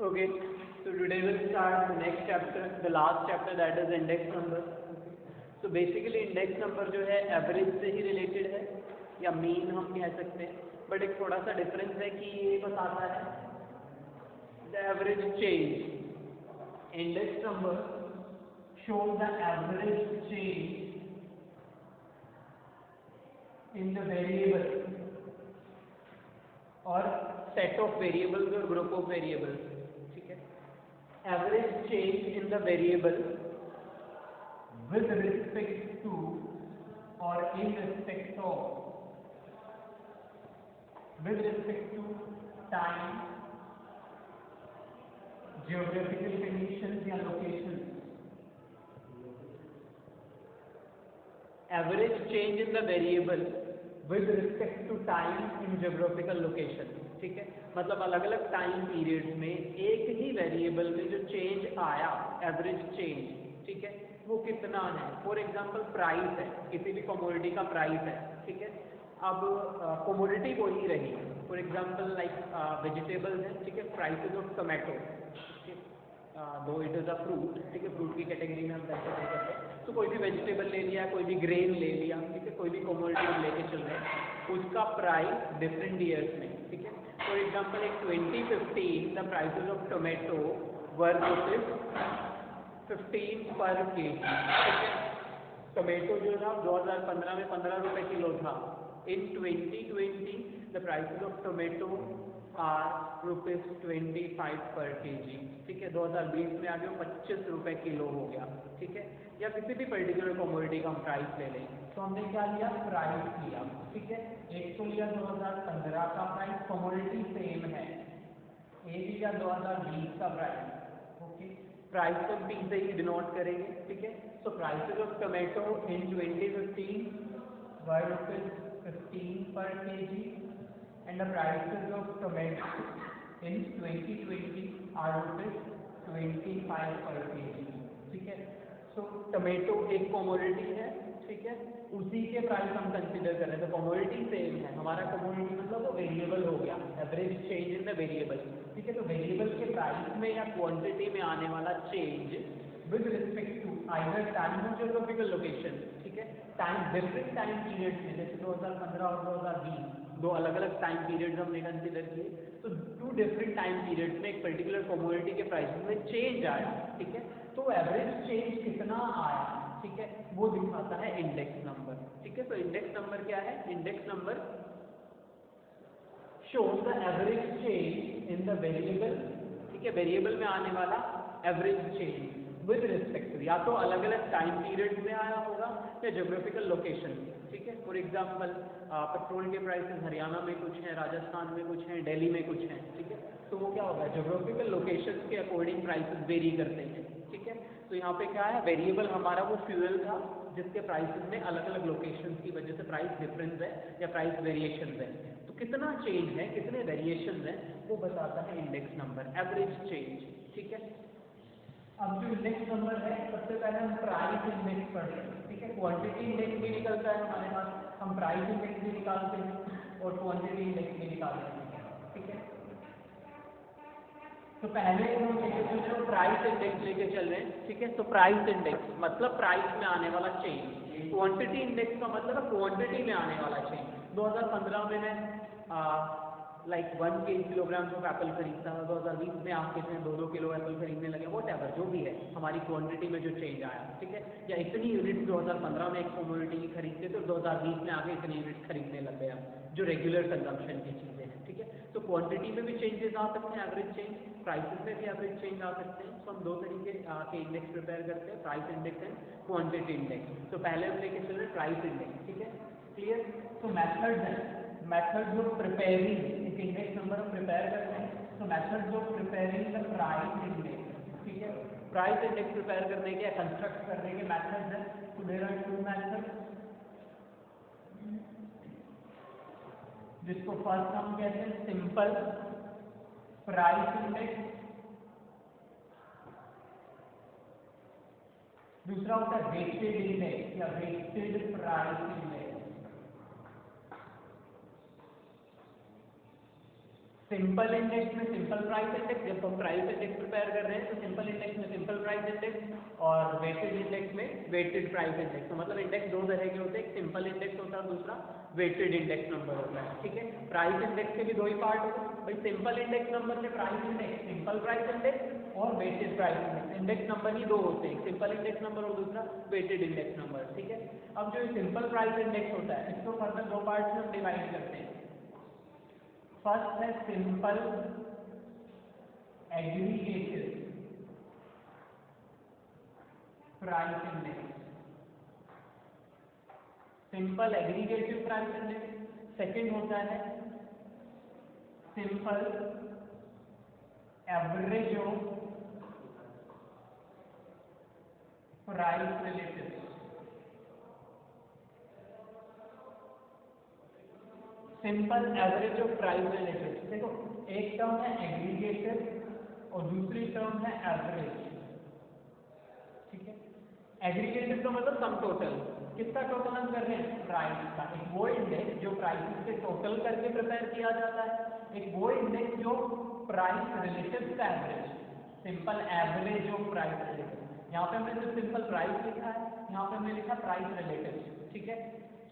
Okay, so today we'll start the next chapter, the last chapter, that is index number. So basically index number जो है average से ही related है या mean हम कह सकते हैं, बट एक थोड़ा सा डिफरेंस है कि ये बताता है the average change. Index number shows the average change in the variable or set of variables or group of variables, ठीक है। average change in the variable with respect to or in respect of, with respect to time, geographical conditions या locations। average change in the variable with respect to time in geographical location, ठीक है। मतलब अलग अलग time periods में एक ही variable में जो चेंज आया, एवरेज चेंज, ठीक है, वो कितना है। फॉर एग्जांपल प्राइस है, किसी भी कमोडिटी का प्राइस है, ठीक है। अब कमोडिटी कोई ही रही, फॉर एग्जांपल लाइक वेजिटेबल्स है, ठीक है। प्राइसेस ऑफ टोमेटो, दो इट इज अ फ्रूट, ठीक है, फ्रूट की कैटेगरी में हम कंसिडर करते हैं। तो कोई भी वेजिटेबल ले लिया, कोई भी ग्रेन ले लिया, ठीक है, कोई भी कमोडिटी हम लेके चल रहे हैं, उसका प्राइस डिफरेंट ईयर्स में, ठीक है। फॉर एग्जांपल एक 2015 द प्राइसेस ऑफ टोमेटो वर ₹15 पर केजी, ठीक है। टोमेटो जो था 2015 में 15 रुपए किलो था। In 2020 the prices of tomato are ₹25 per KG, ठीक है। 2020 में आ गया 25 रुपए किलो हो गया, ठीक है। या किसी भी पर्टिकुलर कमोडिटी का हम प्राइस ले लें, तो हमने क्या लिया, प्राइस लिया, ठीक है। एक तो लिया 2015 का प्राइस, कमोडिटी सेम है। एक लिया 2020 का प्राइस, ओके। प्राइस को P से ही डिनोट करेंगे, ठीक है। सो प्राइसेस ऑफ टोमेटो इन 2015 वर ₹15 पर KG and the prices of tomato in 2020 are ₹25 per kg, ठीक है। सो टोमेटो एक कमोडिटी है, ठीक है, उसी के प्राइस हम कंसीडर कर रहे हैं। तो कमोडिटी सेम है, हमारा कमोडिटी मतलब वो वेरिएबल हो गया, average change in the variable, ठीक है। तो वेरिएबल के प्राइस में या क्वांटिटी में आने वाला change with respect to either time और जियोग्राफिकल लोकेशन, ठीक है। टाइम डिफरेंट टाइम पीरियड्स में, जैसे 2015 और 2020 दो अलग अलग टाइम पीरियड्स हमने कंसीडर किए, तो टू डिफरेंट टाइम पीरियड्स में एक पर्टिकुलर कमोडिटी के प्राइस में चेंज आया, ठीक है। तो एवरेज चेंज कितना आया, ठीक है, वो दिखाता है इंडेक्स नंबर, ठीक है। तो इंडेक्स नंबर क्या है, index number shows the average change in the variable, ठीक है, वेरिएबल में आने वाला average change with respect to, या तो अलग अलग टाइम पीरियड में आया होगा या ज्योग्राफिकल लोकेशन, ठीक है। फॉर एग्जांपल पेट्रोल के प्राइसेस हरियाणा में कुछ हैं, राजस्थान में कुछ हैं, दिल्ली में कुछ हैं, ठीक है। तो वो क्या होगा, ज्योग्राफिकल लोकेशन के अकॉर्डिंग प्राइसेस वेरी करते हैं, ठीक है। तो यहाँ पे क्या है, वेरिएबल हमारा वो फ्यूल था जिसके प्राइसेस में अलग अलग लोकेशन की वजह से प्राइस डिफरेंस है या प्राइस वेरिएशन है। तो कितना चेंज है, कितने वेरिएशन है, वो बताता है इंडेक्स नंबर, एवरेज चेंज, ठीक है। अब जो इंडेक्स नंबर है, सबसे पहले हम प्राइस इंडेक्स पढ़ेंगे, ठीक है। क्वांटिटी इंडेक्स भी निकलता है हमारे पास, हम प्राइस इंडेक्स भी निकालते हैं और क्वांटिटी इंडेक्स भी निकालते हैं, ठीक है। तो पहले हम लेके चल रहे हैं प्राइस इंडेक्स लेके चल रहे हैं, ठीक है। तो प्राइस इंडेक्स मतलब प्राइस में आने वाला चेंज, क्वांटिटी इंडेक्स का मतलब है क्वांटिटी में आने वाला चेंज। 2015 में मैं लाइक 1 किलोग्राम ऑफ एप्पल खरीदता है, 2020 में आप कितने 2-2 किलो एप्पल खरीदने लगे, वॉट एवर जो भी है, हमारी क्वांटिटी में जो चेंज आया, ठीक है। या इतनी यूनिट 2015 में एक कमोडिटी की खरीदते तो 2020 में आगे इतनी यूनिट खरीदने लग गए, जो रेगुलर कंजम्पशन की चीज़ें हैं, ठीक है। तो क्वांटिटी में भी चेंजेस आ सकते हैं, एवरेज चेंज, प्राइसेस में भी एवरेज चेंज आ सकते हैं। तो हम दो तरीके के इंडेक्स प्रिपेयर करते हैं, price index and quantity index. तो पहले हम लेके चल रहे हैं प्राइस इंडेक्स, ठीक है, क्लियर। तो मेथड है, मेथड ऑफ प्रिपेयरिंग एक इंडेक्स नंबर हम प्रिपेयर करते हैं, तो method of preparing the price index, ठीक है। प्राइस इंडेक्स प्रिपेयर करने के या कंस्ट्रक्ट करने के मेथड्स हैं। तो देयर आर 2 मेथड्स, जिसको फर्स्ट हम कहते हैं सिंपल प्राइस इंडेक्स, दूसरा होता है वेटेड इंडेक्स या weighted price index. Simple index में सिंपल प्राइस इंडेक्स, जब हम प्राइस इंडेक्स प्रिपेयर कर रहे हैं तो सिंपल इंडेक्स में सिंपल प्राइस इंडेक्स और वेटेड इंडेक्स में वेटेड प्राइस इंडेक्स। तो मतलब इंडेक्स दो तरह के होते हैं, एक सिंपल इंडेक्स होता है और दूसरा वेटेड इंडेक्स नंबर होता है। ठीक है, प्राइस इंडेक्स के भी दो ही पार्ट होते हैं भाई, सिंपल इंडेक्स नंबर में price index, simple price index और weighted price index. Index number ही दो होते हैं, सिंपल इंडेक्स नंबर और दूसरा वेटेड इंडेक्स नंबर। ठीक है, अब जो सिंपल प्राइस इंडेक्स होता है इसको फर्दर दो पार्ट्स में डिवाइड करते हैं। फर्स्ट है simple aggregated price index, simple aggregative price index. Second होता है simple average of price relative. Simple average of price relative, देखो एक टर्म है एग्रीगेटेड और दूसरी टर्म है एवरेज। ठीक है, एग्रीगेटेड का मतलब सम टोटल, किसका टोटल हम कर रहे हैं, प्राइस का। एक वो इंडेक्स जो प्राइसेस के टोटल करके प्रिपेयर किया जाता है, एक वो इंडेक्स जो प्राइस रिलेटिव का average, simple average of price relative. यहाँ पे हमने सिर्फ सिंपल प्राइस लिखा है, यहाँ पे हमने लिखा प्राइस रिलेटिव। ठीक है,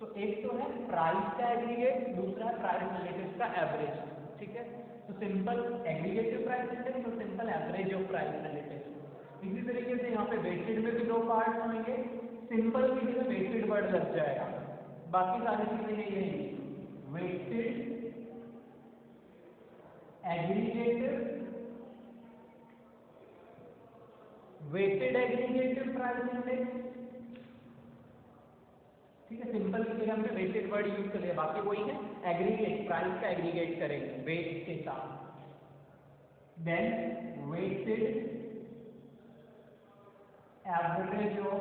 तो एक तो है प्राइस का एग्रीगेट, दूसरा है प्राइस रिलेटिव का एवरेज। ठीक है, तो सिंपल एग्रीगेटिव प्राइस इंडेक्स और simple average of price relative. इसी तरीके से यहाँ पे वेटेड में भी दो पार्ट होंगे, सिंपल की जगह वेटेड वर्ड लग जाएगा, बाकी सारी चीजें यही रहेंगी। Weighted aggregative, weighted aggregative price index. ठीक है, सिंपल की जगह हमने वेटेड वर्ड यूज कर लिया, बाकी वही है, एग्रीगेट, प्राइस का एग्रीगेट करेंगे वेट के साथ। Then weighted average of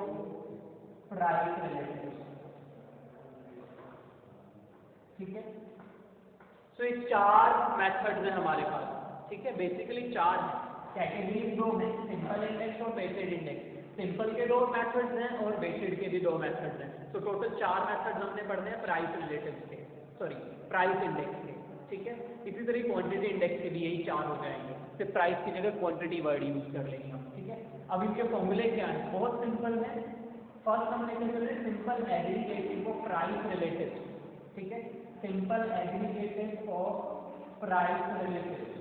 price relative. ठीक है, तो ये चार मेथड्स हैं हमारे पास। ठीक है, बेसिकली चार है, कैटेगरी दो है, सिंपल इंडेक्स और वेटेड इंडेक्स। सिंपल के दो मेथड्स हैं और वेटेड के भी दो मेथड्स हैं, तो टोटल चार मेथड्स हमने पढ़ने हैं प्राइस रिलेटिव के, सॉरी प्राइस इंडेक्स के। ठीक है, इसी तरह क्वांटिटी इंडेक्स के भी यही चार हो जाएंगे, सिर्फ प्राइस की जगह क्वांटिटी वर्ड यूज कर लेंगे हम। ठीक है, अब इनके फॉर्मूले क्या है, बहुत सिंपल है। फर्स्ट हम लेकर चल रहे हैं simple aggregative of price relative. ठीक है, simple aggregative of price relative.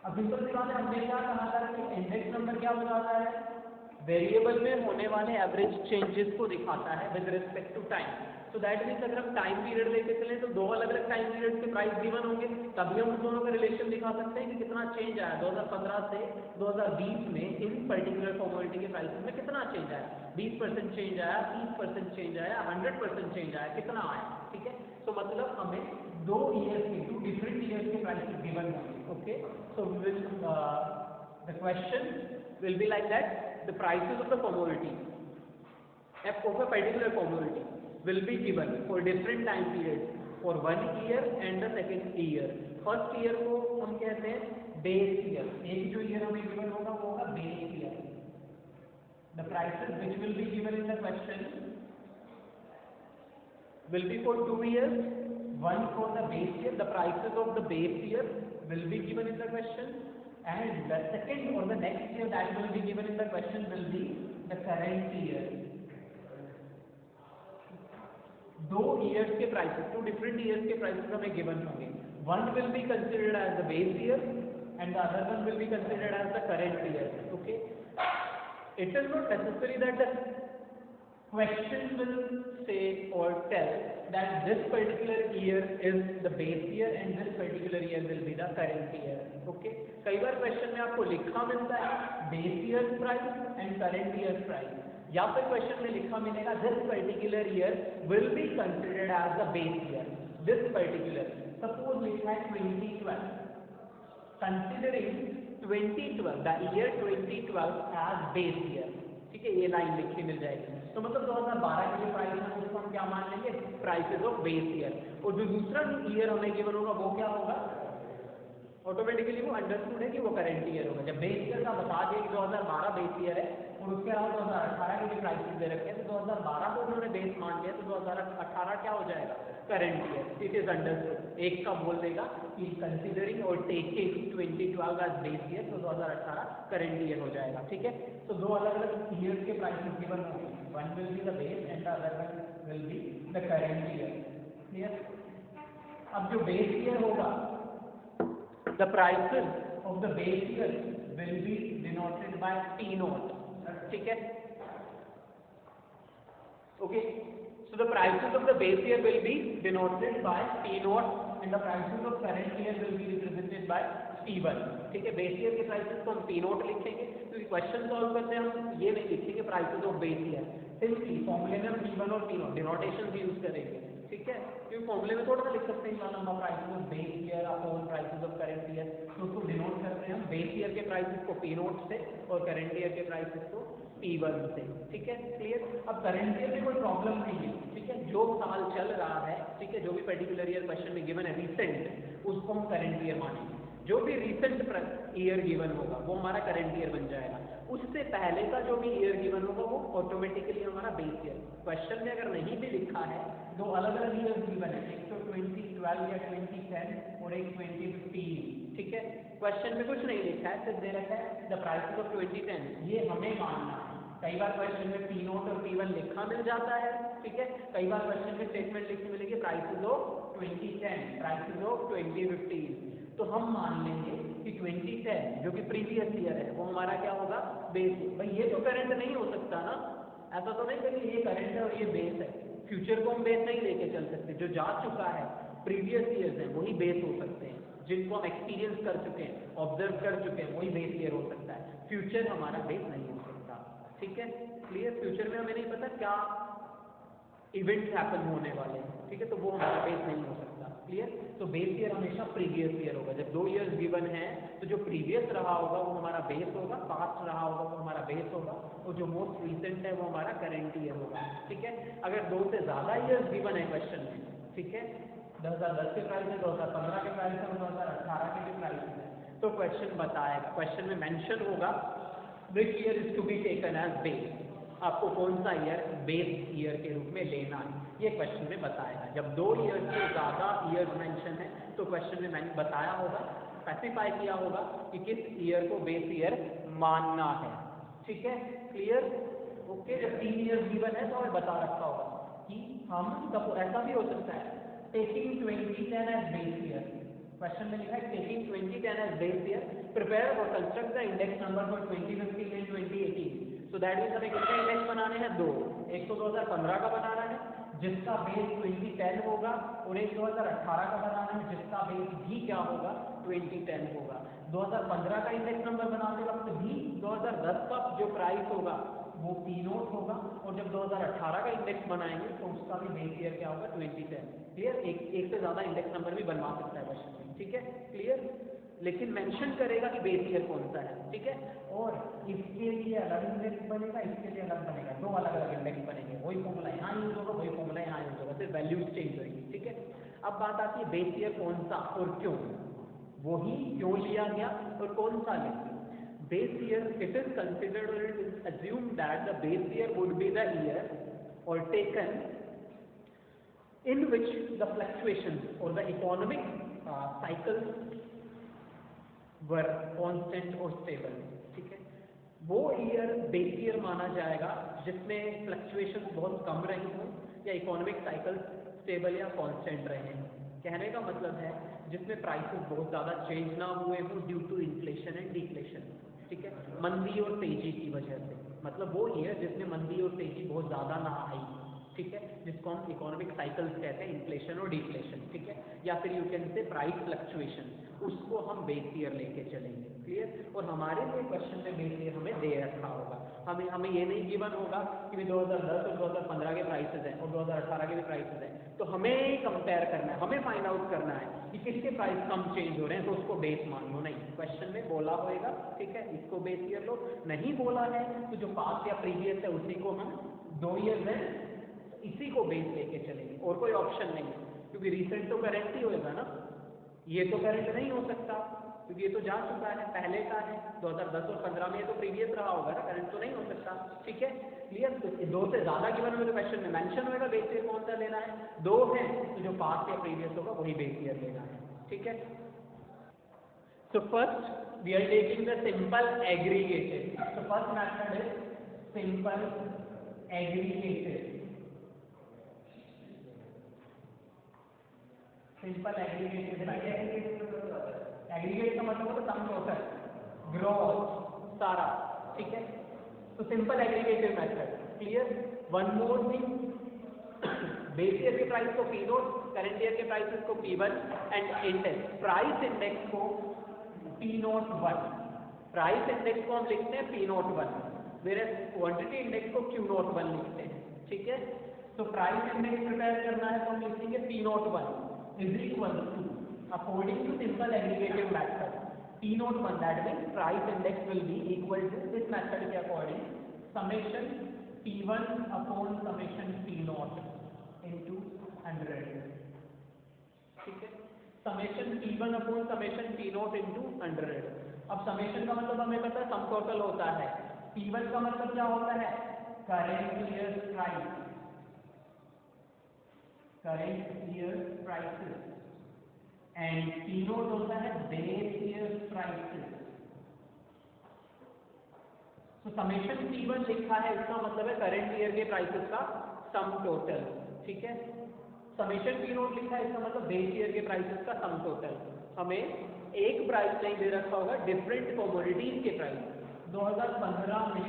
अब सिंपल सी बात है, हमने क्या कहा था कि इंडेक्स नंबर क्या बताता है, वेरिएबल में होने वाले एवरेज चेंजेस को दिखाता है विद रिस्पेक्ट टू टाइम। तो दैट मीन्स अगर हम टाइम पीरियड लेके चले तो दो अलग अलग टाइम पीरियड के प्राइस गिवन होंगे, तभी हम उन दोनों का रिलेशन दिखा सकते हैं कि कितना चेंज आया 2015 से 2020 में इन पर्टिकुलर कमोडिटी के प्राइस में कितना चेंज आया, 20% चेंज आया, 30% चेंज आया, 100% चेंज आया, कितना आया। ठीक है, तो मतलब हमें दो ईयर्स के, टू डिफरेंट ईयर्स के प्राइसेस गिवन होंगे। Okay, so we will the question will be like that, the prices of the commodity of a particular commodity will be given for different time periods for 1 year and the second year. First year को हम कहते हैं base year, एक जो year हमें given होगा वो होगा base year. The prices which will be given in the question will be for 2 years, one for the base year, the prices of the base year will be given in the question, and the second or the next year that will be given in the question will be the current year. दो years के prices, two different years के prices हमें given होंगे, one will be considered as the base year and the other one will be considered as the current year. Okay, it is not necessary that the question will say or tell that this particular year is the base year and this particular year will be the current year. Okay, कई बार question में आपको लिखा मिलता है base year price and current year price, या फिर question में लिखा मिलेगा this particular year will be considered as the base year. This particular, suppose लिखा है 2012, considering 2012 the year 2012 as base year. ठीक है, ये लाइन लिखी मिल जाएगी, तो मतलब 2012 के जो प्राइस है उसको हम क्या मान लेंगे, प्राइसेस ऑफ बेस ईयर। और जो दूसरा ईयर हमें गिवन होगा वो क्या होगा, ऑटोमेटिकली वो अंडरस्टूड है कि वो करंट ईयर होगा। जब बेस ईयर का बता दिया कि 2012 बेस ईयर है और उसके अलावा 2018 के भी प्राइसेस दे रखे हैं, तो 2012 को उन्होंने बेस मान लिया, तो 2018 क्या हो जाएगा, current year. It is understood. एक का बोल देगा कि कंसीडरिंग और टेकिंग 2012 एज बेस ईयर, तो 2018 करंट ईयर हो जाएगा। ठीक है, तो दो अलग अलग ईयर के प्राइसेस गिवन होंगे, one will be the base and the other one will be the current year. Clear? अब जो बेस ईयर होगा, the prices of the base year will be denoted by P naught. ठीक है, okay, so the prices of the base year will be denoted by P naught and the prices of current year will be represented by P1. ठीक है, base year के prices को हम P note लिखेंगे, तो question solve करते हैं हम ये नहीं लिखेंगे prices of base year, simply फॉर्मूले में P1 और P नोट डिनोटेशन यूज करेंगे। ठीक है, क्योंकि फॉर्मूले में थोड़ा सा लिख सकते हैं लंबा prices of base year upon prices of current year, तो उसको डिनोट करते हैं हम बेस ईयर के प्राइसेस को P नोट से और करंट ईयर के प्राइसेस को P1 से। ठीक है, क्लियर? अब करंट ईयर में कोई प्रॉब्लम नहीं है। ठीक है, जो साल चल रहा है, ठीक है, जो भी पर्टिकुलर ईयर क्वेश्चन में गिवन है रिसेंट, उसको हम करंट ईयर मानेंगे। जो भी रिसेंट ईयर गिवन होगा वो हमारा करंट ईयर बन जाएगा। उससे पहले का जो भी ईयर गिवन होगा वो ऑटोमेटिकली हमारा बेस ईयर। क्वेश्चन में अगर नहीं भी लिखा है, दो अलग अलग ईयर गिवन है, एक तो 2012 या 2010 और एक 2015। ठीक है, क्वेश्चन में कुछ नहीं लिखा है, सिर्फ दे रखा है द प्राइसेस ऑफ 2010, ये हमें मानना है। कई बार क्वेश्चन में P नोट और P1 लिखा मिल जाता है। ठीक है, कई बार क्वेश्चन में स्टेटमेंट लिखी मिलेगी प्राइसेस ऑफ 2010, प्राइसेस ऑफ 2015, तो हम मान लेंगे कि 2010 जो कि प्रीवियस ईयर है वो हमारा क्या होगा, बेस। भाई ये तो करंट नहीं हो सकता ना, ऐसा तो नहीं कि ये करंट है और ये बेस है। फ्यूचर को हम बेस नहीं लेके चल सकते, जो जा चुका है प्रीवियस ईयर्स है वही बेस हो सकते हैं, जिनको हम एक्सपीरियंस कर चुके हैं, ऑब्जर्व कर चुके हैं, वही बेस ईयर हो सकता है। फ्यूचर हमारा बेस नहीं हो सकता। ठीक है, क्लियर? फ्यूचर में हमें नहीं पता क्या इवेंट्स हैपन होने वाले हैं। ठीक है, तो वो हमारा बेस नहीं हो सकता। क्लियर? तो बेस ईयर हमेशा प्रीवियस ईयर होगा। जब 2 ईयर्स गिवन है तो जो प्रीवियस रहा होगा वो हमारा बेस होगा, पास्ट रहा होगा वो हमारा बेस होगा, और जो मोस्ट रिसेंट है वो हमारा करंट ईयर होगा। ठीक है, अगर 2 से ज्यादा ईयर्स गिवन है क्वेश्चन में, ठीक है, 2010 के प्राइस है, 2015 के प्राइस है, 2018 के भी प्राइस है, तो क्वेश्चन बताएगा, क्वेश्चन में मेंशन होगा which year is to be taken as base, आपको कौन सा ईयर बेस ईयर के रूप में लेना है, ये क्वेश्चन में बताएगा। जब 2 ईयर से ज़्यादा ईयर मेंशन है तो क्वेश्चन में मैंने बताया होगा, स्पेसिफाई किया होगा कि किस ईयर को बेस ईयर मानना है। ठीक है, क्लियर? ओके, जब 3 ईयर गिवन है तो हमें बता रखा होगा कि हम तब ऐसा भी हो सकता है taking 2010 as base year, question में लिखा है taking 2010 as base year, prepare और construct the index number for 2015 and 2018। So that means हमें कितने इंडेक्स बनाने हैं, 2। एक तो 2015 का बनाना है जिसका बेस 2010 होगा, और एक 2018 का बनाना है जिसका बेस भी क्या होगा, 2010 होगा। 2015 का इंडेक्स नंबर बनाते वक्त भी 2010 का जो प्राइस होगा वो P नोट होगा, और जब 2018 का इंडेक्स बनाएंगे तो उसका भी बेस ईयर क्या होगा, 2010। क्लियर? एक से ज्यादा इंडेक्स नंबर भी बनवा सकता है क्वेश्चन में। ठीक है, क्लियर? लेकिन मेंशन करेगा कि बेस ईयर कौन सा है। ठीक है, और इसके लिए अलग इंडेक्स बनेगा, इसके लिए अलग बनेगा, 2 अलग अलग इंडेक्स बनेंगे। वही फॉर्मूला यहाँ यूज होगा, वही फॉर्मूला यहाँ यूज होगा, सिर्फ वैल्यूज चेंज होगी। ठीक है, अब बात आती है बेस ईयर कौन सा और क्यों, वही क्यों लिया गया और कौन सा लेंगे। Base year, it is considered और it is assumed that the base year would be the year or taken in which the fluctuations or the economic cycles were constant or stable। ठीक है, वो ईयर बेस ईयर माना जाएगा जिसमें fluctuations बहुत कम रही हों या इकोनॉमिक साइकिल्स स्टेबल या कांस्टेंट रहे हैं। कहने का मतलब है जिसमें प्राइसेस बहुत ज़्यादा चेंज ना हुए हों due to inflation and deflation. ठीक है, मंदी और तेजी की वजह से, मतलब वो ईयर जिसमें मंदी और तेजी बहुत ज़्यादा ना आई। ठीक है, जिसको हम इकोनॉमिक साइकिल्स कहते हैं, इन्फ्लेशन और डिफ्लेशन। ठीक है, या फिर you can say price fluctuation, उसको हम बेस ईयर लेके चलेंगे। क्लियर? और हमारे लिए क्वेश्चन में बेस ईयर हमें दे रखा होगा, हमें ये नहीं गिवन होगा कि 2010 और 2015 के प्राइसेस हैं और 2018 के भी प्राइसेस हैं, तो हमें कंपेयर करना है, हमें फाइंड आउट करना है कि किसके प्राइस कम चेंज हो रहे हैं तो उसको बेस मान लो। नहीं, क्वेश्चन में बोला होगा, ठीक है, इसको बेस ईयर लो। नहीं बोला है तो जो पास्ट या प्रीवियस है उसी को हम 2 ईयर्स है इसी को बेस लेके चलेंगे, और कोई ऑप्शन नहीं है, क्योंकि रिसेंट तो करंट ही होएगा ना, ये तो करंट नहीं हो सकता। क्योंकि ये तो जा चुका है, पहले का है 2010 और 15 में, ये तो प्रीवियस रहा होगा ना, करंट तो नहीं हो सकता। ठीक है, क्लियर। तो 2 से ज़्यादा गिवन हुए तो क्वेश्चन में मेंशन होगा बेस ईयर कौन सा लेना है, 2 है तो जो पास्ट या प्रीवियस होगा वही बेस ईयर लेना है। ठीक है, so first we are taking the simple aggregated. So first method is simple aggregated. Simple aggregated method. Aggregate का मतलब होता है सम टोटल, ग्रॉस, सारा। ठीक है, तो simple aggregated method, clear. One more thing, base year के प्राइस को पी नोट, करंट ईयर के प्राइसेस को P1 and index, price index को P01, प्राइस इंडेक्स को हम लिखते हैं P01, वेयर क्वांटिटी इंडेक्स को Q01 लिखते हैं। ठीक है, तो प्राइस इंडेक्स प्रिपेयर करना है तो हम लिखेंगे P01 is equal to, according to simple aggregated method, P01, that means price index will be equal to this method के according summation P1 upon summation P0 into 100। ठीक है, summation P1 upon summation P0 into 100। अब summation का मतलब हमें पता है sum total होता है, P1 का मतलब क्या होता है, current year price, current year prices, and P0 होता है बेस ईयर प्राइसेस। तो समेशन P1 लिखा है, इसका मतलब है करंट ईयर के प्राइसेस का सम टोटल। ठीक है, समेशन P0 लिखा है, इसका मतलब बेस ईयर के प्राइसेस का सम टोटल। हमें एक प्राइस नहीं दे रखा होगा, डिफरेंट कमोडिटीज के प्राइस। 2015 में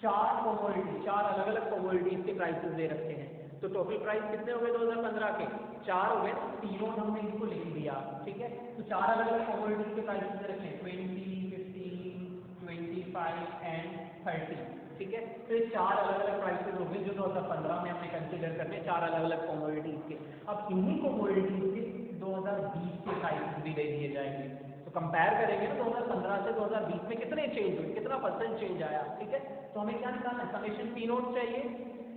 4 कमोडिटी, 4 अलग अलग कमोडिटीज के प्राइसेस दे रखे हैं, तो टोटल प्राइस कितने हो गए 2015 के, 4 हो गए। तीनों हमने इसको लिख दिया। ठीक है, तो 4 अलग अलग कमोडिटीज के प्राइसेस दे रखे हैं, 20, 15, 25 एंड 30। ठीक है, तो ये 4 अलग अलग प्राइसेस हो गए जो 2015 में हमने कंसीडर करने, 4 अलग अलग कमोडिटीज के। अब इन्हीं कमोडिटीज के 2020 के प्राइसेस भी दे दिए जाएंगे, तो कंपेयर करेंगे ना 2015 से 2020 में कितने चेंज हुए, कितना परसेंट चेंज आया। ठीक है, तो हमें क्या निकालना है, समेशन P0 चाहिए।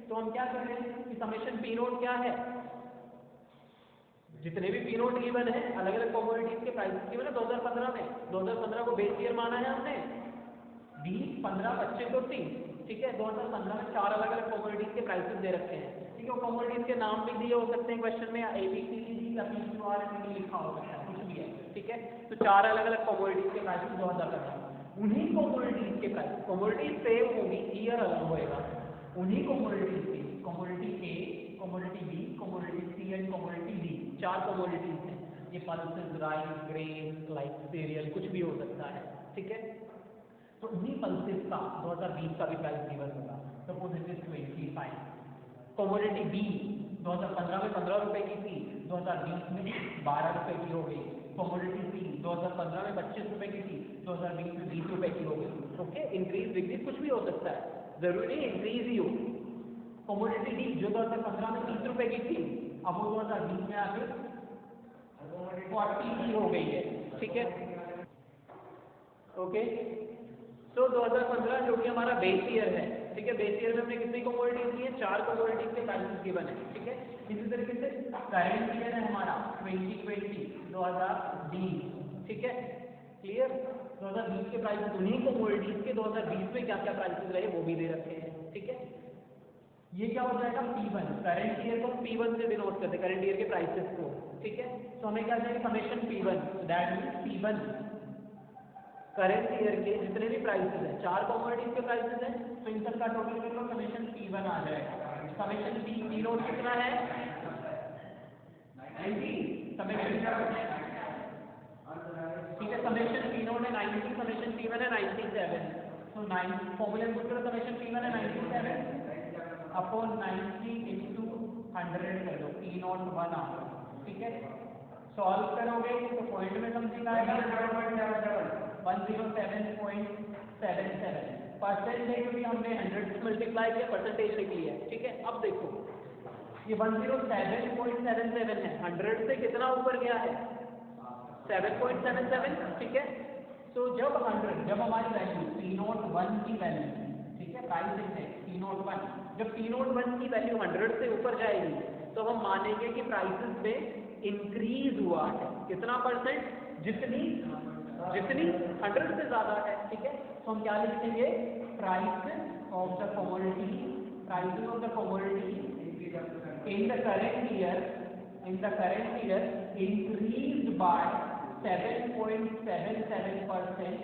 तो हम क्या कर रहे हैं कि समेशन P0 क्या है, जितने भी P0 गिवन है अलग अलग कमोडिटीज के प्राइसेस गिवन है 2015 में, 2015 को बेस ईयर माना है हमने, 20, 15, 25 और 30। ठीक है, 2015 में 4 अलग अलग कमोडिटीज के प्राइसेस दे रखे हैं। ठीक है, वो कमोडिटीज के नाम भी दिए हो सकते हैं क्वेश्चन में, ABCD या PQR लिखा हो सकता है, कुछ भी है। ठीक है, तो 4 अलग अलग कमोडिटीज के प्राइसेस 2015, उन्हीं कमोडिटीज के प्राइस, कमोडिटीज सेम होगी, ईयर अलग होएगा, उन्हीं कमोडिटीज की, commodity A, commodity B, commodity C and commodity D, 4 commodities हैं। ये pulses, rice, grain, like serial, कुछ भी हो सकता है। ठीक है, तो उन्हीं पल्सेस का 2020 का भी प्राइस गिवन होगा। Suppose it is 25। Commodity B 2015 में 15 रुपए की थी, 2020 में 12 रुपए की हो गई। कमोडिटी C 2015 में 25 रुपए की थी, 2020 में 20 रुपए की हो गई। ओके, इंक्रीज डिक्रीज कुछ भी हो सकता है, जरूरी नहीं इंक्रीज ही हो। कमोडिटी D जो 2015 में 30 रुपए की थी, अब वो 2020 में आके 40 की हो गई है। ठीक है, ओके, तो 2015 जो कि हमारा बेस ईयर है। ठीक है, बेस ईयर में हमने कितनी कमोडिटीज दी है, 4 कमोडिटीज के प्राइसेस गिवन है। ठीक है, इसी तरीके से करंट ईयर है हमारा 2020, 2020। ठीक है, क्लियर, 2020 के प्राइसेस, उन्हीं कमोडिटीज के 2020 में क्या क्या प्राइसेस रहे वो भी दे रखे हैं। ठीक है, ये क्या हो जाएगा P1, करंट ईयर को P1 से डिनोट करते हैं, करंट ईयर के प्राइसेस को। ठीक है, तो हमें क्या चाहिए, summation P1, that means P1 current year के जितने भी प्राइसेस हैं, 4 कमोडिटीज के प्राइसेस हैं, तो इन सब का टोटल कर लो, समेशन P1 आ जाएगा। समेशन P0 कितना है 90, समेशन ठीक है, समेशन P0 है 90, समेशन P1 है 97। तो 9 फॉर्मूला पुट करो, समेशन P1 है 97 अपॉन 90 into 100 कर दो, P0 1 आ गया। ठीक है, सॉल्व करोगे तो पॉइंट में समथिंग आएगा 107.77। परसेंटेज भी हमने 100 से मल्टीप्लाई किया, परसेंटेज लिख लिया। ठीक है, अब देखो ये 107.77 है, 100 से कितना ऊपर गया है 7.77। ठीक है, तो जब हमारी वैल्यू P01 की वैल्यू, ठीक है, प्राइस इंडेक्स P01, जब P01 की वैल्यू 100 से ऊपर जाएगी तो हम मानेंगे कि प्राइसेस में इंक्रीज हुआ है। कितना परसेंट, जितनी जितनी 100 से ज़्यादा है, ठीक है। तो हम क्या लिखेंगे, prices of the commodity, prices of the commodity in the current year increased by 7.77%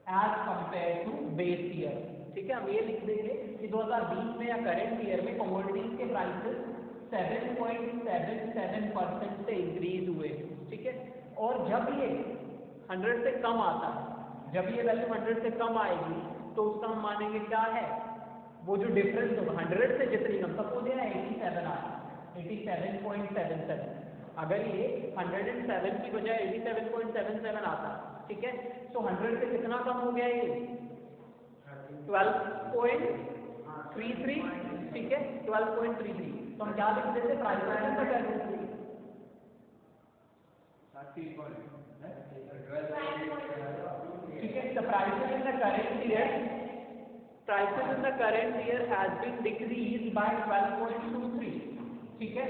as compare to base year, ठीक है। हम ये लिख देंगे कि 2020 में या करंट ईयर में कमोडिटीज के प्राइसेस 7.77% से इंक्रीज हुए, ठीक है। और जब ये 100 से कम आता है, जब ये वैल्यू 100 से कम आएगी तो उसका हम मानेंगे क्या है, वो जो डिफरेंस होगा 100 से जितनी कम, सपोज ये 87 आया, 87.77, अगर ये 107 की बजाय 87.77 आता, ठीक है, तो 100 से कितना कम हो गया ये, 12.33, ठीक है, 12.33। तो हम क्या लिख देते, प्राइस ठीक है। The prices in the current year, prices in the current year has been decreased by 12.23, ठीक है,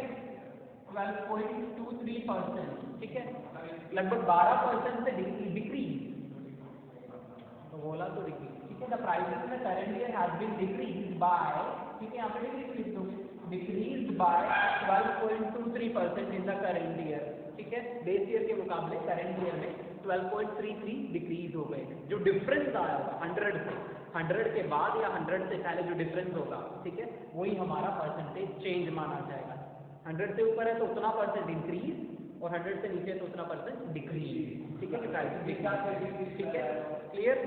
12.23%, ठीक है, लगभग 12% से डिक्रीज, तो बोला तो डिक्रीज, ठीक है। The prices in the current year has been decreased by, ठीक है, यहाँ पे डिक्रीज लिख दोगे, decreased by 12.23% in the current year, ठीक है। बेस ईयर के मुकाबले करंट ईयर में 12.33 डिक्रीज हो गए। जो डिफरेंस आया होगा 100 से, 100 के बाद या 100 से पहले जो डिफरेंस होगा, ठीक है, वही हमारा परसेंटेज चेंज माना जाएगा। 100 से ऊपर है तो उतना परसेंट इंक्रीज, और 100 से नीचे तो उतना परसेंट डिक्रीज, ठीक है, ठीक है, क्लियर।